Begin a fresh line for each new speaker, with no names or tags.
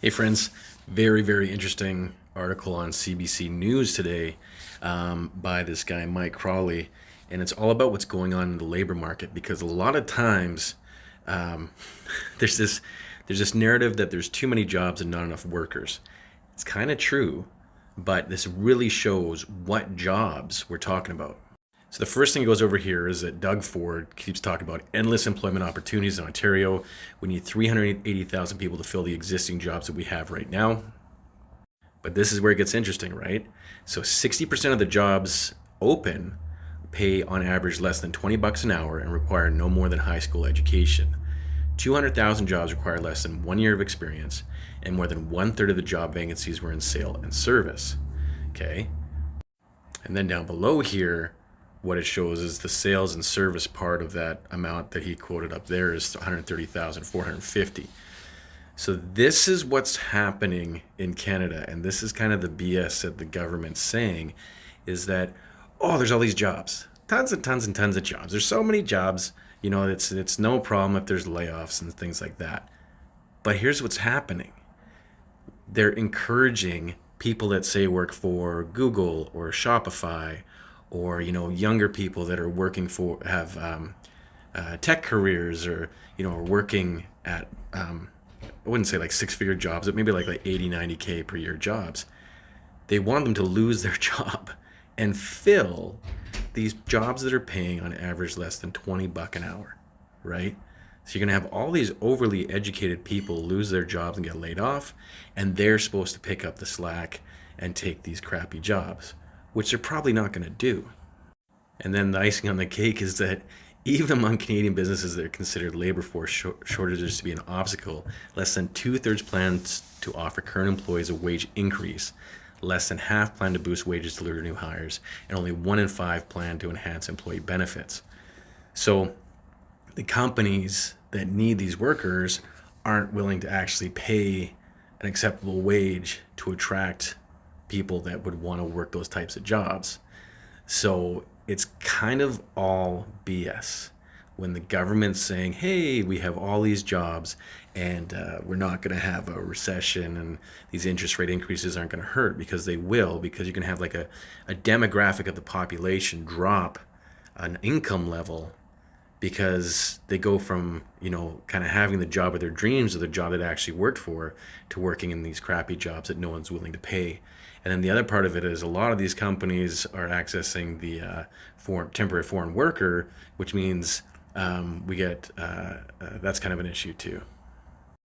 Hey, friends. Very, very interesting article on CBC News today by this guy, Mike Crawley. And it's all about what's going on in the labor market because a lot of times um, there's this there's this narrative that there's too many jobs and not enough workers. It's kind of true, but this really shows what jobs we're talking about. So the first thing that goes over here is that Doug Ford keeps talking about endless employment opportunities in Ontario. We need 380,000 people to fill the existing jobs that we have right now. But this is where it gets interesting, right? So 60% of the jobs open pay on average less than 20 bucks an hour and require no more than high school education. 200,000 jobs require less than 1 year of experience, and more than one third of the job vacancies were in sale and service. Okay. And then down below here, what it shows is the sales and service part of that amount that he quoted up there is 130,450. So this is what's happening in Canada, and this is kind of the BS that the government's saying is that, oh, there's all these jobs, tons and tons and tons of jobs. There's so many jobs, it's no problem if there's layoffs and things like that. But here's what's happening. They're encouraging people that say work for Google or Shopify or younger people that are working for have tech careers or are working at I wouldn't say like six-figure jobs, but maybe like 80, 90K per year jobs. They want them to lose their job and fill these jobs that are paying on average less than 20 buck an hour, right? So you're going to have all these overly educated people lose their jobs and get laid off, and they're supposed to pick up the slack and take these crappy jobs, which they're probably not going to do. And then the icing on the cake is that even among Canadian businesses that are considered labor force shortages to be an obstacle, less than two-thirds plan to offer current employees a wage increase. Less than half plan to boost wages to lure new hires, and only 1 in 5 plan to enhance employee benefits. So the companies that need these workers aren't willing to actually pay an acceptable wage to attract people that would want to work those types of jobs. So it's kind of all BS when the government's saying, hey, we have all these jobs and we're not going to have a recession and these interest rate increases aren't going to hurt, because they will, because you can have like a demographic of the population drop an income level because they go from kind of having the job of their dreams or the job that they actually worked for to working in these crappy jobs that no one's willing to pay. And then the other part of it is a lot of these companies are accessing the temporary foreign worker, which means we get that's kind of an issue too.